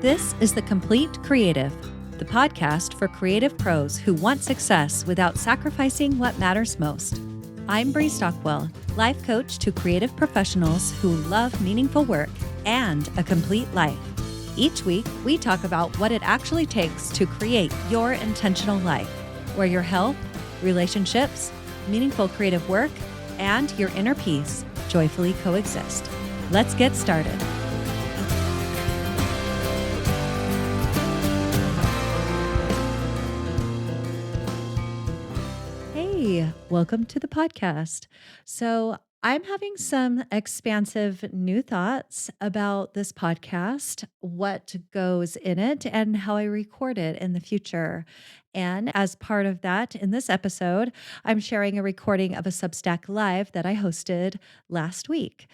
This is The Complete Creative, the podcast for creative pros who want success without sacrificing what matters most. I'm Bree Stockwell, life coach to creative professionals who love meaningful work and a complete life. Each week, we talk about what it actually takes to create your intentional life, where your health, relationships, meaningful creative work, and your inner peace joyfully coexist. Let's get started. Hey, welcome to the podcast. So, I'm having some expansive new thoughts about this podcast, what goes in it, and how I record it in the future. And as part of that, in this episode, I'm sharing a recording of a Substack Live that I hosted last week.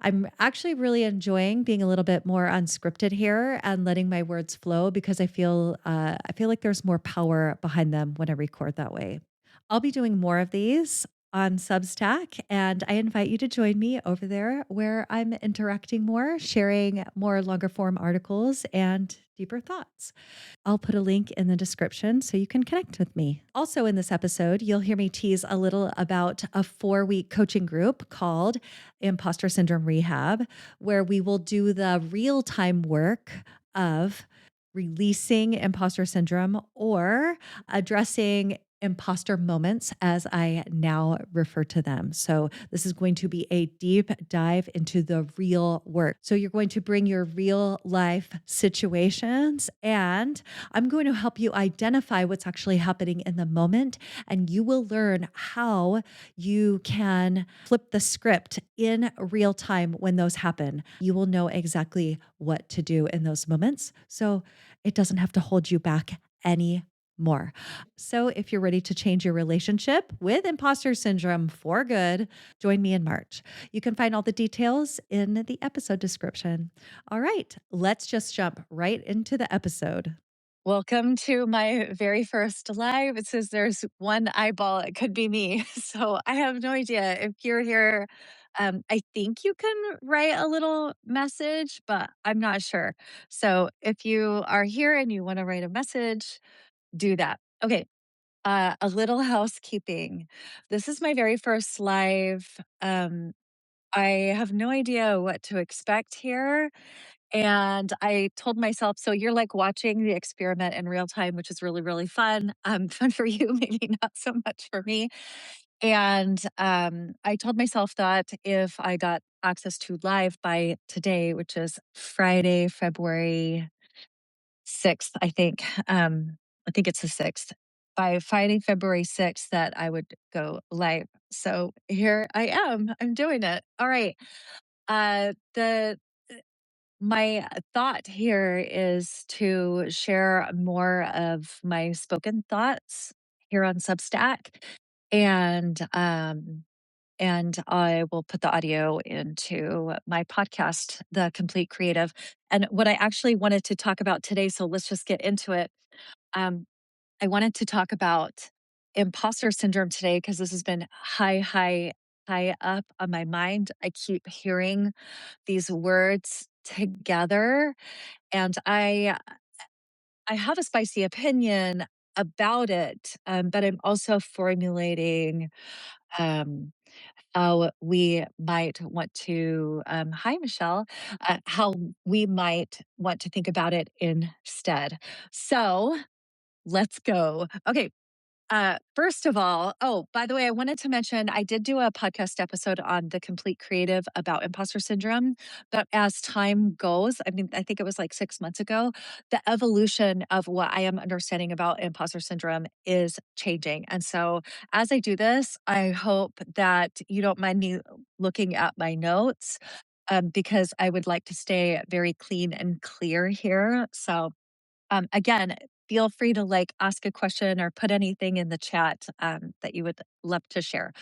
I'm actually really enjoying being a little bit more unscripted here and letting my words flow because I feel like there's more power behind them when I record that way. I'll be doing more of these on Substack, and I invite you to join me over there where I'm interacting more, sharing more longer form articles and deeper thoughts. I'll put a link in the description so you can connect with me. Also, in this episode, you'll hear me tease a little about a 4-week coaching group called Imposter Syndrome Rehab, where we will do the real time work of releasing imposter syndrome or addressing imposter moments, as I now refer to them. So, this is going to be a deep dive into the real work. So, you're going to bring your real life situations, and I'm going to help you identify what's actually happening in the moment. And you will learn how you can flip the script in real time when those happen. You will know exactly what to do in those moments. So, it doesn't have to hold you back anymore. So, if you're ready to change your relationship with imposter syndrome for good, join me in March. You can find all the details in the episode description. All right, let's just jump right into the episode. Welcome to my very first live. It says there's one eyeball. It could be me. So, I have no idea if you're here. I think you can write a little message, but I'm not sure. So, if you are here and you want to write a message, do that. Okay. A little housekeeping. This is my very first live. I have no idea what to expect here. And I told myself, so you're like watching the experiment in real time, which is really, really fun. Fun for you, maybe not so much for me. And I told myself that if I got access to live by today, which is Friday, February 6th, I think it's the 6th. By Friday, February 6th, that I would go live. So here I am. I'm doing it. All right. The my thought here is to share more of my spoken thoughts here on Substack, and and I will put the audio into my podcast, The Complete Creative. And what I actually wanted to talk about today, so let's just get into it. Um, I wanted to talk about imposter syndrome today because this has been high up on my mind. I keep hearing these words together, and I have a spicy opinion about it, but I'm also formulating um, how we might want to, hi, Michelle, how we might want to think about it instead. So let's go. Okay. First of all, oh, by the way, I wanted to mention I did do a podcast episode on the complete creative about imposter syndrome. But as time goes, I mean, I think it was like 6 months ago, the evolution of what I am understanding about imposter syndrome is changing. And so as I do this, I hope that you don't mind me looking at my notes, because I would like to stay very clean and clear here. So again, feel free to like ask a question or put anything in the chat that you would love to share.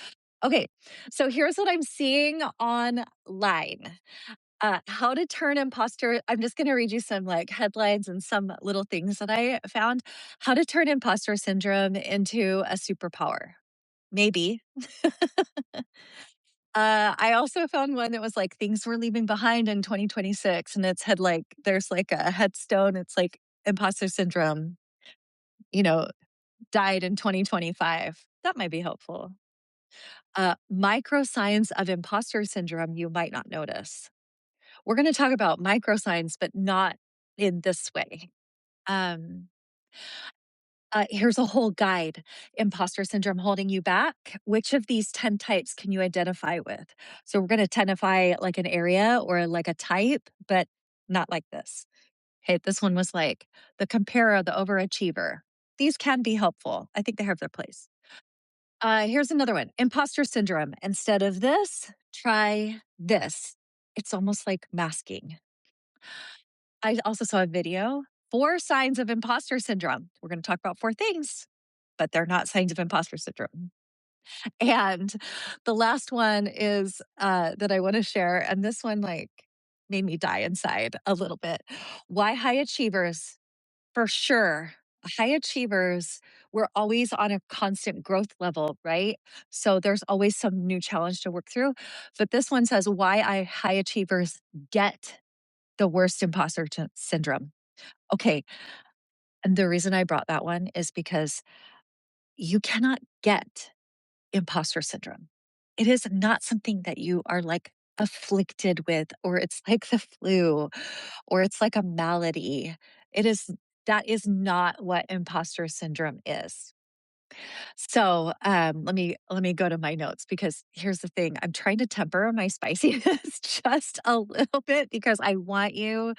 Okay, so here's what I'm seeing online. How to turn imposter. I'm just going to read you some like headlines and some little things that I found. How to turn imposter syndrome into a superpower. Maybe. I also found one that was like things we're leaving behind in 2026, and it's had like there's like a headstone. It's like imposter syndrome, you know, died in 2025. That might be helpful. Micro signs of imposter syndrome you might not notice. We're going to talk about micro signs, but not in this way. Um, Here's a whole guide. Imposter syndrome holding you back. Which of these 10 types can you identify with? So we're going to identify like an area or like a type, but not like this. Okay, this one was like the comparer, the overachiever. These can be helpful. I think they have their place. Here's another one, imposter syndrome. Instead of this, try this. It's almost like masking. I also saw a video, 4 signs of imposter syndrome. We're going to talk about 4 things, but they're not signs of imposter syndrome. And the last one is that I want to share. And this one, like, made me die inside a little bit. Why high achievers? For sure. High achievers, we're always on a constant growth level, right? So there's always some new challenge to work through. But this one says why high achievers get the worst imposter syndrome. Okay. And the reason I brought that one is because you cannot get imposter syndrome. It is not something that you are like afflicted with, or it's like the flu, or it's like a malady. It is that is not what imposter syndrome is. So let me go to my notes because here's the thing. I'm trying to temper my spiciness just a little bit because I want you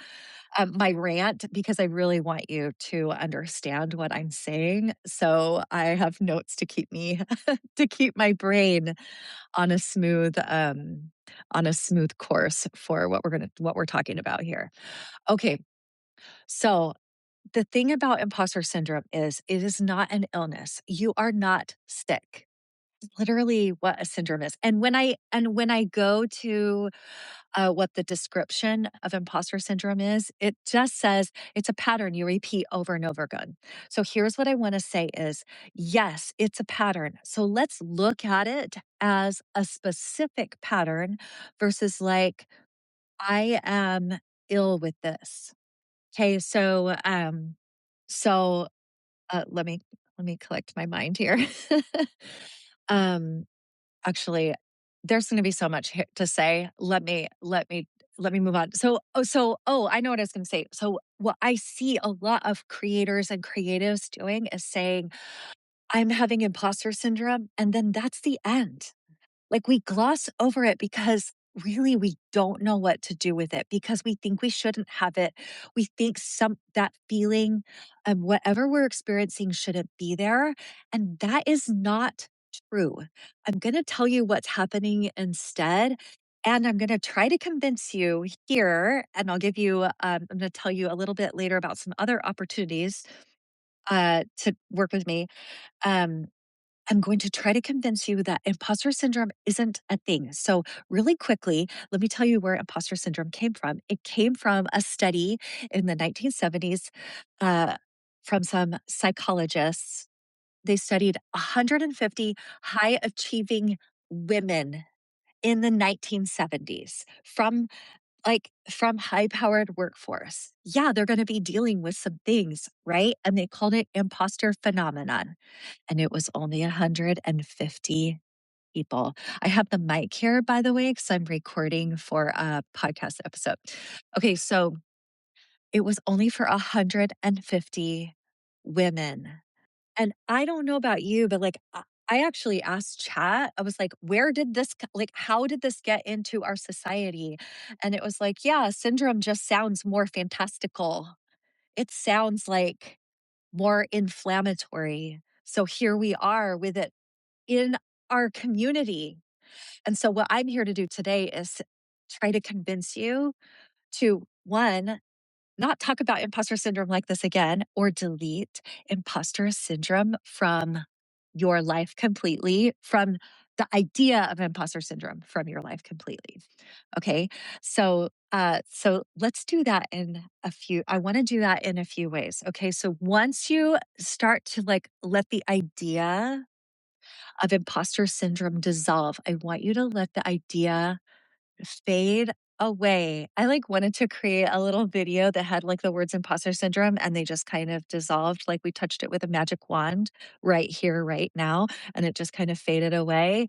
my rant because I really want you to understand what I'm saying. So I have notes to keep me to keep my brain on a smooth course for what we're talking about here. Okay. So the thing about imposter syndrome is it is not an illness. You are not sick. Literally what a syndrome is. And when I go to what the description of imposter syndrome is, it just says it's a pattern you repeat over and over again. So here's what I want to say is yes, it's a pattern. So let's look at it as a specific pattern versus like, I am ill with this. Okay, so let me collect my mind here. um Actually, there's gonna be so much to say. Let me move on. I know what I was gonna say. So what I see a lot of creators and creatives doing is saying, "I'm having imposter syndrome," and then that's the end. Like, we gloss over it because really we don't know what to do with it because we think we shouldn't have it. We think that feeling, whatever we're experiencing shouldn't be there, and that is not true. I'm gonna tell you what's happening instead, and I'm gonna try to convince you here, and I'm gonna tell you a little bit later about some other opportunities, to work with me. Um, I'm going to try to convince you that imposter syndrome isn't a thing. So, really quickly, let me tell you where imposter syndrome came from. It came from a study in the 1970s uh, from some psychologists. They studied 150 high achieving women in the 1970s from high powered workforce. Yeah, they're going to be dealing with some things, right? And they called it imposter phenomenon, and it was only 150 people. I have the mic here, by the way, because I'm recording for a podcast episode. Okay, so it was only for 150 women. And I don't know about you, but like, I actually asked chat, I was like, where did this, like, how did this get into our society? And it was like, yeah, syndrome just sounds more fantastical. It sounds like more inflammatory. So here we are with it in our community. And so, what I'm here to do today is try to convince you to one, not talk about imposter syndrome like this again, or delete imposter syndrome from your life completely, from the idea of imposter syndrome from your life completely. Okay. So let's do that I want to do that in a few ways. Okay. So once you start to like let the idea of imposter syndrome dissolve. I want you to let the idea fade away. I like wanted to create a little video that had like the words imposter syndrome and they just kind of dissolved. Like we touched it with a magic wand right here, right now, and it just kind of faded away.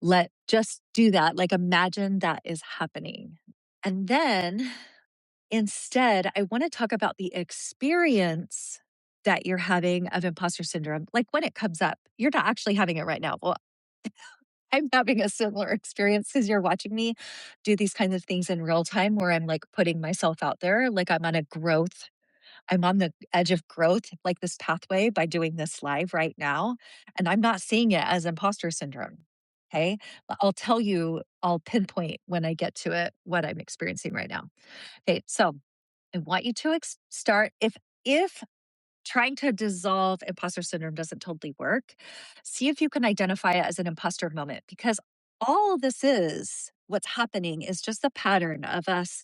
Let just do that. Like imagine that is happening. And then instead, I want to talk about the experience that you're having of imposter syndrome. Like when it comes up, you're not actually having it right now. Well, I'm having a similar experience because you're watching me do these kinds of things in real time where I'm like putting myself out there, like I'm on the edge of growth, like this pathway by doing this live right now. And I'm not seeing it as imposter syndrome. Okay. But I'll pinpoint when I get to it what I'm experiencing right now. Okay. So I want you to start if trying to dissolve imposter syndrome doesn't totally work, see if you can identify it as an imposter moment because all of this is what's happening is just a pattern of us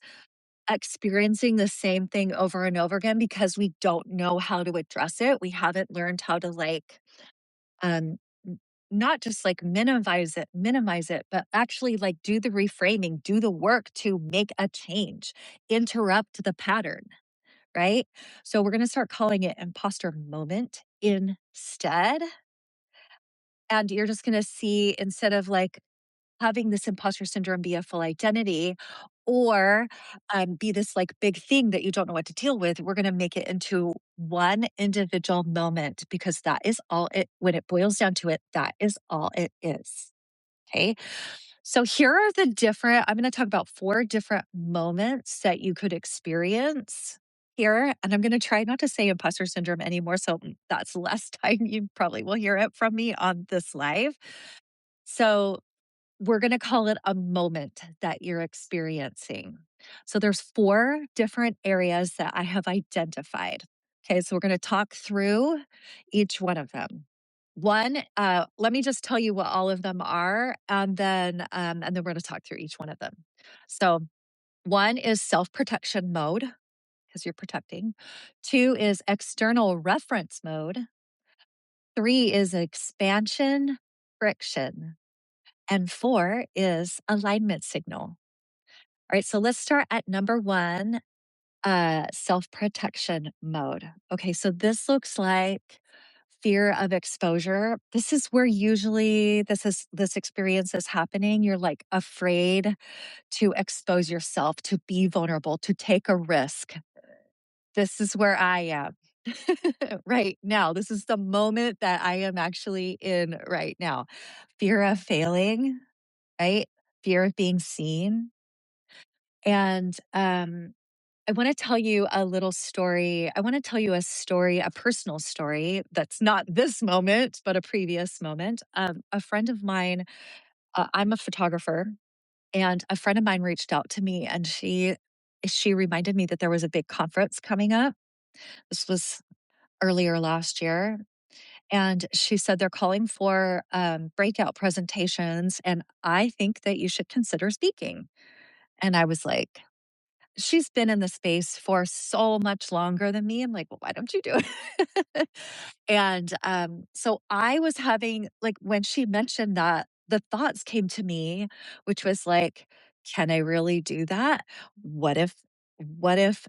experiencing the same thing over and over again because we don't know how to address it. We haven't learned how to um not just like minimize it, but actually like do the reframing, do the work to make a change, interrupt the pattern, right? So we're going to start calling it imposter moment instead. And you're just going to see instead of like having this imposter syndrome be a full identity or be this like big thing that you don't know what to deal with, we're going to make it into one individual moment because that is all it, when it boils down to it, that is all it is. Okay. So here are I'm going to talk about 4 different moments that you could experience here. And I'm going to try not to say imposter syndrome anymore. So that's less time you probably will hear it from me on this live. So we're going to call it a moment that you're experiencing. So there's 4 different areas that I have identified. Okay, so we're going to talk through each one of them. One, let me just tell you what all of them are, and then we're going to talk through each one of them. So one is self protection mode because you're protecting. 2 is external reference mode. 3 is expansion friction. And 4 is alignment signal. All right, so let's start at number 1, self protection mode. Okay, so this looks like fear of exposure. This is where usually this experience is happening. You're like afraid to expose yourself, to be vulnerable, to take a risk. This is where I am right now. This is the moment that I am actually in right now. Fear of failing, right? Fear of being seen. And I want to tell you a little story. I want to tell you a story, a personal story that's not this moment, but a previous moment. A friend of mine, I'm a photographer, and a friend of mine reached out to me, and she reminded me that there was a big conference coming up. This was earlier last year, and she said they're calling for breakout presentations, and I think that you should consider speaking. And I was like, she's been in the space for so much longer than me. I'm like, "Well, why don't you do it?" And, so I was having like, when she mentioned that, the thoughts came to me, which was like, "Can I really do that? What if what if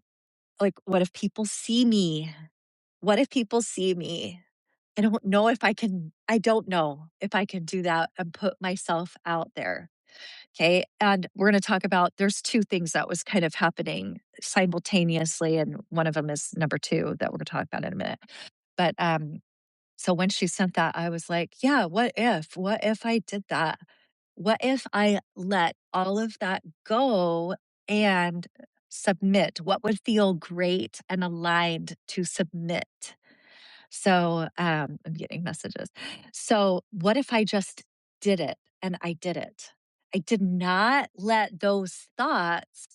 what if people see me? What if people see me? I don't know if I can do that and put myself out there." Okay. And we're going to talk about there's 2 things that was kind of happening simultaneously. And one of them is number 2 that we're going to talk about in a minute. But so when she sent that, I was like, yeah, what if? What if I did that? What if I let all of that go and submit? What would feel great and aligned to submit? So, I'm getting messages. So, what if I just did it and I did it? I did not let those thoughts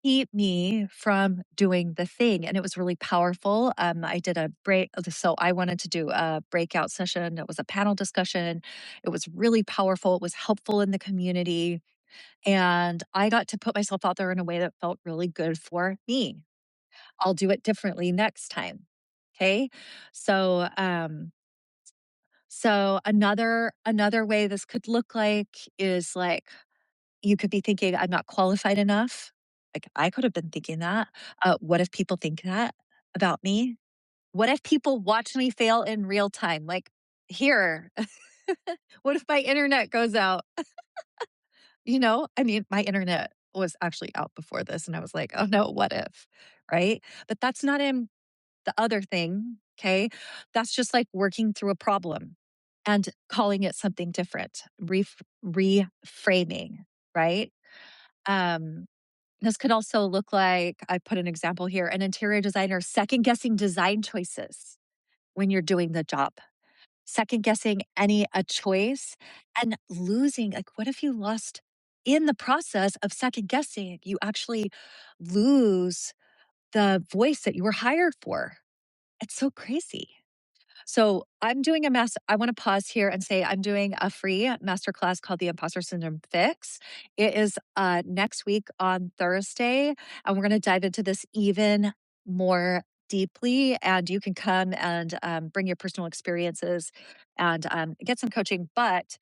keep me from doing the thing. And it was really powerful. I did a break. So, I wanted to do a breakout session. It was a panel discussion. It was really powerful. It was helpful in the community. And I got to put myself out there in a way that felt really good for me. I'll do it differently next time. Okay. So, So another way this could look like is like you could be thinking, I'm not qualified enough. Like I could have been thinking that. What if people think that about me? What if people watch me fail in real time? Like here, what if my internet goes out? I mean, my internet was actually out before this and I was like, oh no, what if? Right. But that's not in the other thing. Okay. That's just like working through a problem and calling it something different, reframing. Right. Um, this could also look like I put an example here an interior designer second guessing design choices when you're doing the job, second guessing any a choice and losing. Like, what if you lost in the process of second guessing? You actually lose the voice that you were hired for. It's so crazy. So I'm doing I want to pause here and say I'm doing a free masterclass called the Imposter Syndrome Fix. It is next week on Thursday, and we're going to dive into this even more deeply. And you can come and bring your personal experiences and get some coaching. But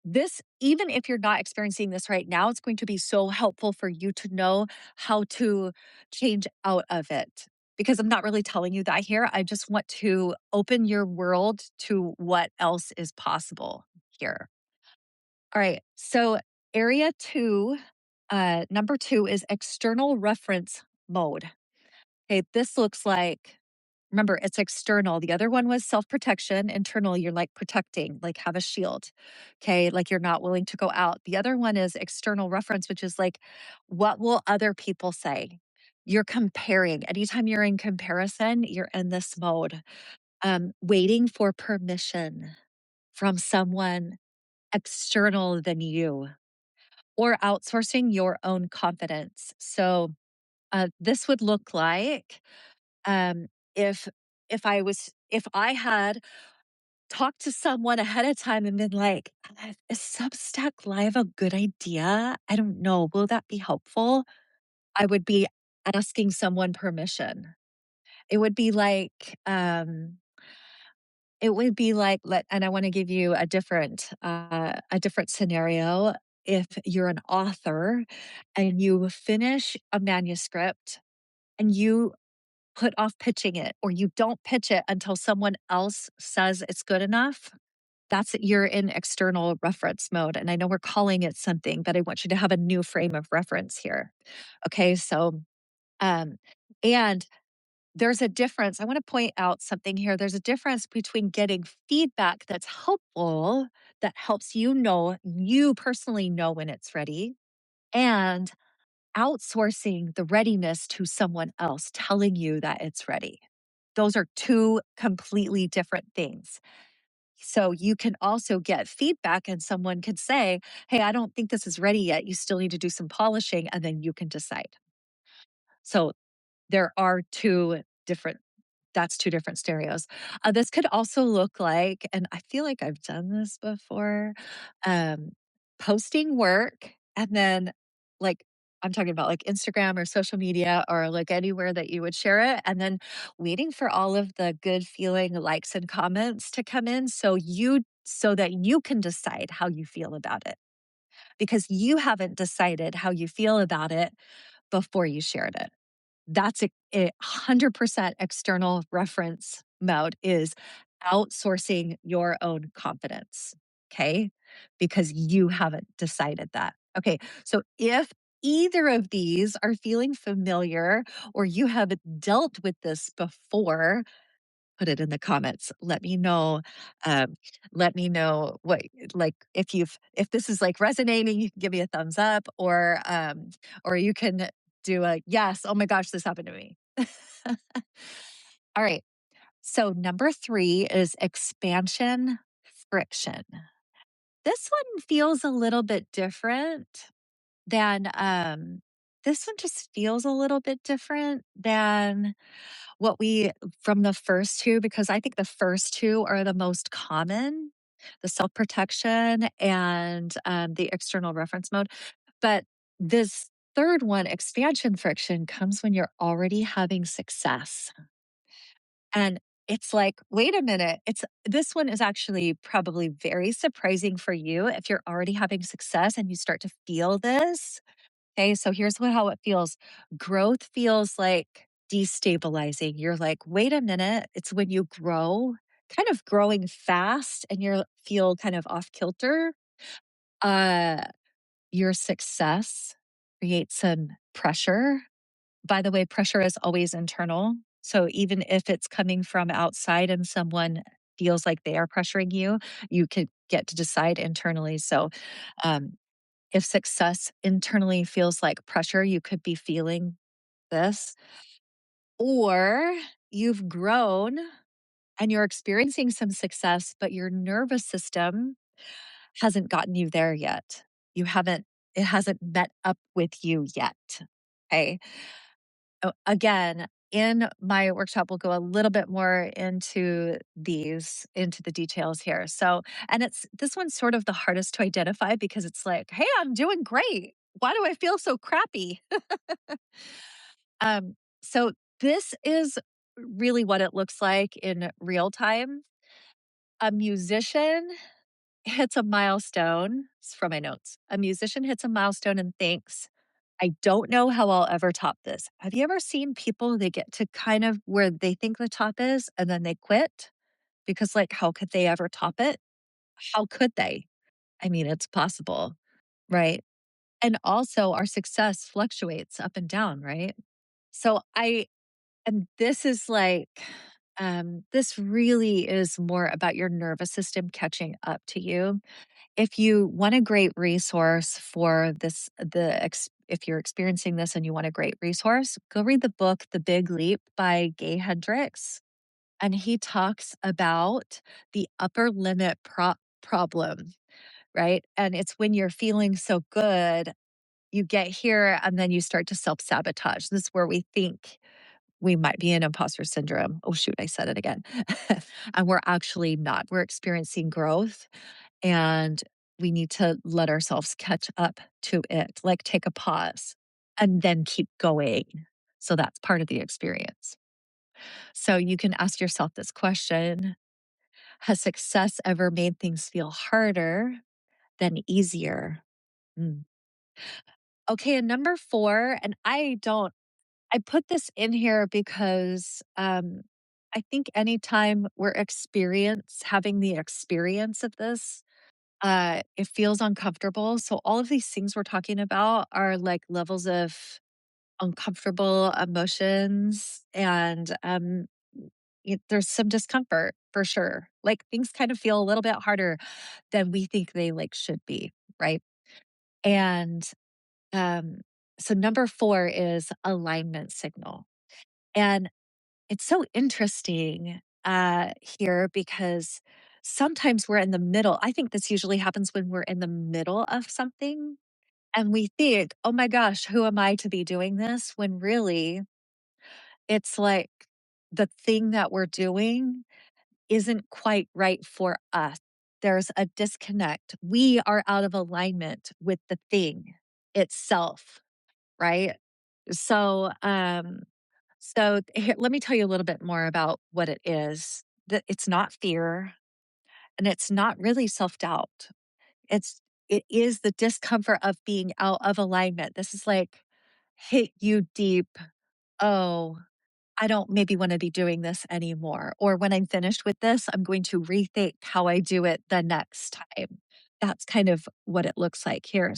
this, even if you're not experiencing this right now, it's going to be so helpful for you to know how to change out of it. Because I'm not really telling you that here. I just want to open your world to what else is possible here. All right. So, area two, number two is external reference mode. Okay. This looks like remember, it's external. The other one was self protection. Internal, you're like protecting, like have a shield. Okay. Like you're not willing to go out. The other one is external reference, which is like, what will other people say? You're comparing. Anytime you're in comparison, you're in this mode, waiting for permission from someone external than you or outsourcing your own confidence. So, this would look like um, if if I had talked to someone ahead of time and been like, "Is Substack Live a good idea? I don't know. Will that be helpful?" I would be asking someone permission. It would be like, and I want to give you a different scenario. If you're an author and you finish a manuscript and you put off pitching it or you don't pitch it until someone else says it's good enough, that's you're in external reference mode. And I know we're calling it something, but I want you to have a new frame of reference here. Okay. So, um, and there's a difference. I want to point out something here. There's a difference between getting feedback that's helpful, that helps you personally know when it's ready, and outsourcing the readiness to someone else telling you that it's ready. Those are two completely different things. So you can also get feedback, and someone could say, "Hey, I don't think this is ready yet. You still need to do some polishing," and then you can decide. So there are two different stereos. This could also look like, and I feel like I've done this before, um, posting work and then like I'm talking about like Instagram or social media or like anywhere that you would share it, and then waiting for all of the good feeling likes and comments to come in so that you can decide how you feel about it because you haven't decided how you feel about it before you shared it. That's a 100% external reference mode is outsourcing your own confidence, okay? Because you haven't decided that. Okay, so if either of these are feeling familiar or you have dealt with this before, put it in the comments. Um, let me know what like if this is like resonating, you can give me a thumbs up or you can do a yes, oh my gosh, this happened to me. All right. So number 3 is expansion friction. This one feels a little bit different than this one just feels a little bit different than what we from the first 2, because I think the first 2 are the most common, the self-protection and, the external reference mode. But this 3rd one, expansion friction, comes when you're already having success. And it's like, wait a minute. This one is actually probably very surprising for you if you're already having success and you start to feel this. Okay, so here's how it feels. Growth feels like destabilizing. You're like, wait a minute. It's when you grow, kind of growing fast and you feel kind of off kilter. Uh, your success creates some pressure. By the way, pressure is always internal. So even if it's coming from outside and someone feels like they are pressuring you, you could get to decide internally. So um, if success internally feels like pressure, you could be feeling this, or you've grown and you're experiencing some success, but your nervous system hasn't gotten you there yet. You haven't, it hasn't met up with you yet. Okay. Again, in my workshop, we'll go a little bit more into the details here. So, and this one's sort of the hardest to identify because it's like, hey, I'm doing great. Why do I feel so crappy? So this is really what it looks like in real time. A musician hits a milestone. It's from my notes. A musician hits a milestone and thinks, I don't know how I'll ever top this. Have you ever seen people, they get to kind of where they think the top is and then they quit? Because, like, how could they ever top it? How could they? I mean, it's possible, right? And also, our success fluctuates up and down, right? So, and this is like, this really is more about your nervous system catching up to you. If you want a great resource for this, if you're experiencing this and you want a great resource, go read the book The Big Leap by Gay Hendricks. And he talks about the upper limit problem, right? And it's when you're feeling so good, you get here and then you start to self sabotage. This is where we think we might be in imposter syndrome. Oh, shoot, I said it again. And we're actually not. We're experiencing growth and we need to let ourselves catch up to it, like take a pause and then keep going. So that's part of the experience. So you can ask yourself this question: has success ever made things feel harder than easier? Mm. Okay, and number four, and I put this in here because I think anytime we're having the experience of this, it feels uncomfortable. So all of these things we're talking about are like levels of uncomfortable emotions, and there's some discomfort for sure. Like things kind of feel a little bit harder than we think they like should be, right? And um, so number four is alignment signal, and it's so interesting here because sometimes we're in the middle. I think this usually happens when we're in the middle of something and we think, oh my gosh, who am I to be doing this? When really it's like the thing that we're doing isn't quite right for us. There's a disconnect. We are out of alignment with the thing itself, right? So, let me tell you a little bit more about what it is. That it's not fear and it's not really self-doubt. It is the discomfort of being out of alignment. This is like hit you deep. Oh, I don't maybe want to be doing this anymore. Or when I'm finished with this, I'm going to rethink how I do it the next time. That's kind of what it looks like here.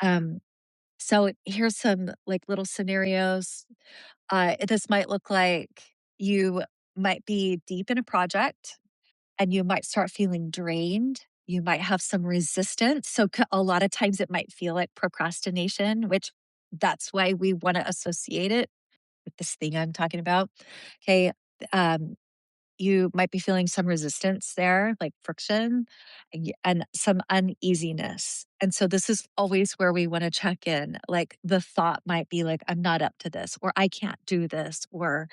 Um, so here's some like little scenarios. This might look like you might be deep in a project and you might start feeling drained. You might have some resistance. So a lot of times it might feel like procrastination, which that's why we want to associate it with this thing I'm talking about. Okay. Um, you might be feeling some resistance there, like friction and some uneasiness. And so this is always where we want to check in. Like the thought might be like, I'm not up to this, or I can't do this, or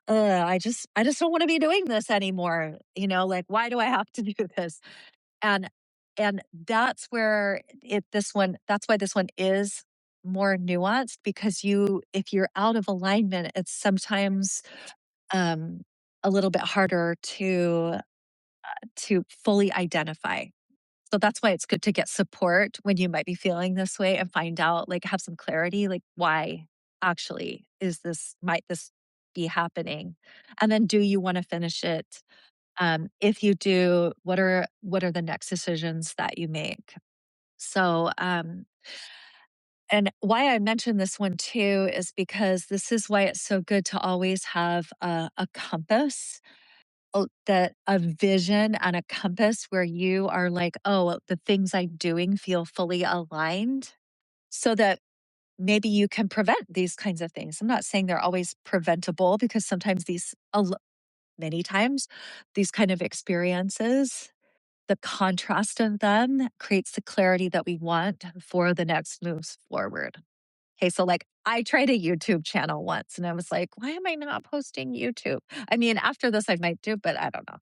I just don't want to be doing this anymore. Like why do I have to do this? And and that's where that's why this one is more nuanced because if you're out of alignment, it's sometimes um a little bit harder to fully identify. So that's why it's good to get support when you might be feeling this way and find out, like, have some clarity, like, why actually might this be happening? And then do you want to finish it? If you do, what are the next decisions that you make? So, and why I mentioned this one too is because this is why it's so good to always have a compass, that a vision and a compass where you are like, oh, the things I'm doing feel fully aligned, so that maybe you can prevent these kinds of things. I'm not saying they're always preventable, because sometimes many times, these kind of experiences, the contrast of them creates the clarity that we want for the next moves forward. Okay, so like I tried a YouTube channel once and I was like, why am I not posting YouTube? I mean, after this I might do, but I don't know.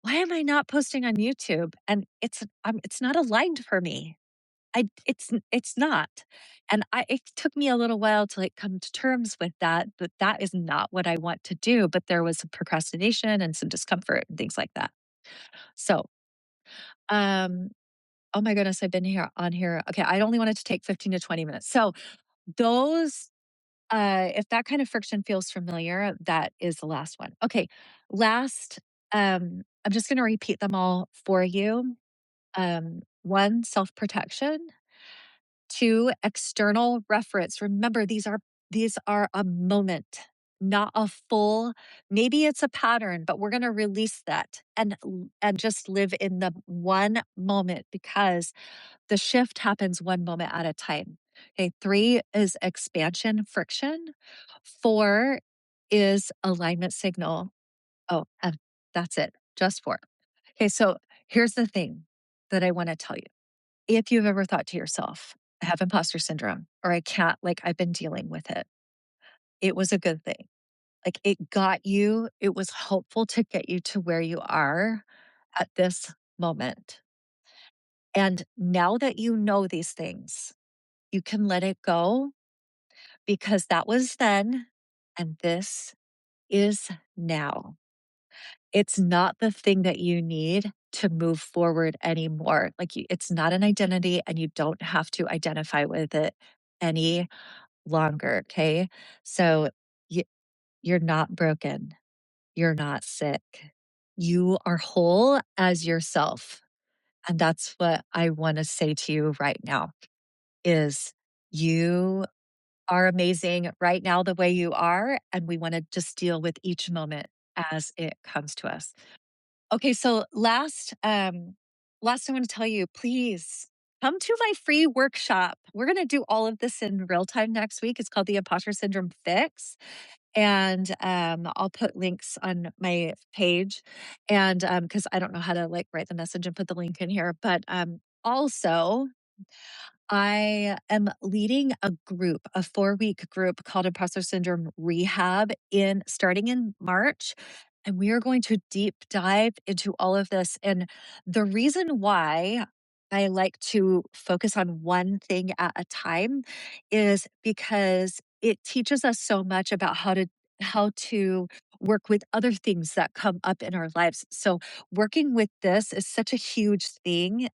Why am I not posting on YouTube? And it's not aligned for me. It's not. And it took me a little while to like come to terms with that, but that is not what I want to do. But there was some procrastination and some discomfort and things like that. So, um, oh my goodness, I've been here on here. Okay, I only wanted to take 15 to 20 minutes. So those, if that kind of friction feels familiar, that is the last one. Okay, last, I'm just going to repeat them all for you. One, self protection. Two, external reference. Remember, these are a moment, not a full. Maybe it's a pattern, but we're going to release that and just live in the one moment, because the shift happens one moment at a time. Okay, three is expansion friction. Four is alignment signal. Oh, that's it, just four. Okay, so here's the thing that I want to tell you. If you've ever thought to yourself, I have imposter syndrome, or I can't, like, I've been dealing with it, it was a good thing. Like, it was hopeful to get you to where you are at this moment. And now that you know these things, you can let it go, because that was then and this is now. It's not the thing that you need to move forward anymore. Like, it's not an identity, and you don't have to identify with it any longer. Okay. So you, you're not broken. You're not sick. You are whole as yourself. And that's what I want to say to you right now is, you are amazing right now the way you are. And we want to just deal with each moment as it comes to us. Okay, so last I want to tell you, please come to my free workshop. We're going to do all of this in real time next week. It's called the Imposter Syndrome Fix. And I'll put links on my page. And because I don't know how to like write the message and put the link in here. But also, I am leading a group, a 4-week group called Imposter Syndrome Rehab, in starting in March. And we are going to deep dive into all of this. And the reason why I like to focus on one thing at a time is because it teaches us so much about how to work with other things that come up in our lives. So working with this is such a huge thing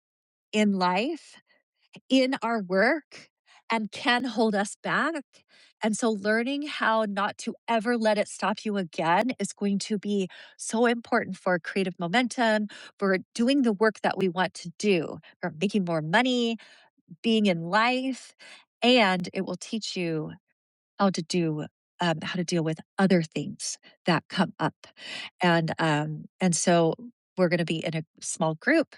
in life, in our work, and can hold us back. And so, learning how not to ever let it stop you again is going to be so important for creative momentum, for doing the work that we want to do, for making more money, being in life. And it will teach you how to deal with other things that come up. And so we're going to be in a small group,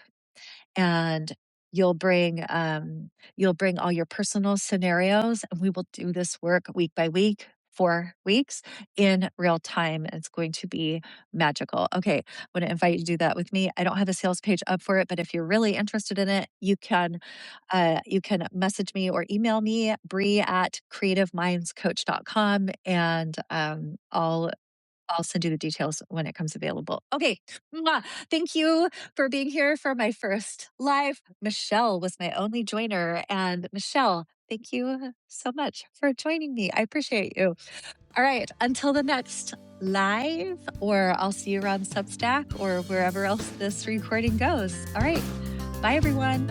and you'll bring all your personal scenarios, and we will do this work week by week, 4 weeks in real time. It's going to be magical. Okay, I want to invite you to do that with me. I don't have a sales page up for it, but if you're really interested in it, you can message me or email me, Bree at creativemindscoach.com, and I'll send you the details when it comes available. Okay. Mwah. Thank you for being here for my first live. Michelle was my only joiner. And Michelle, thank you so much for joining me. I appreciate you. All right. Until the next live, or I'll see you around Substack or wherever else this recording goes. All right. Bye, everyone.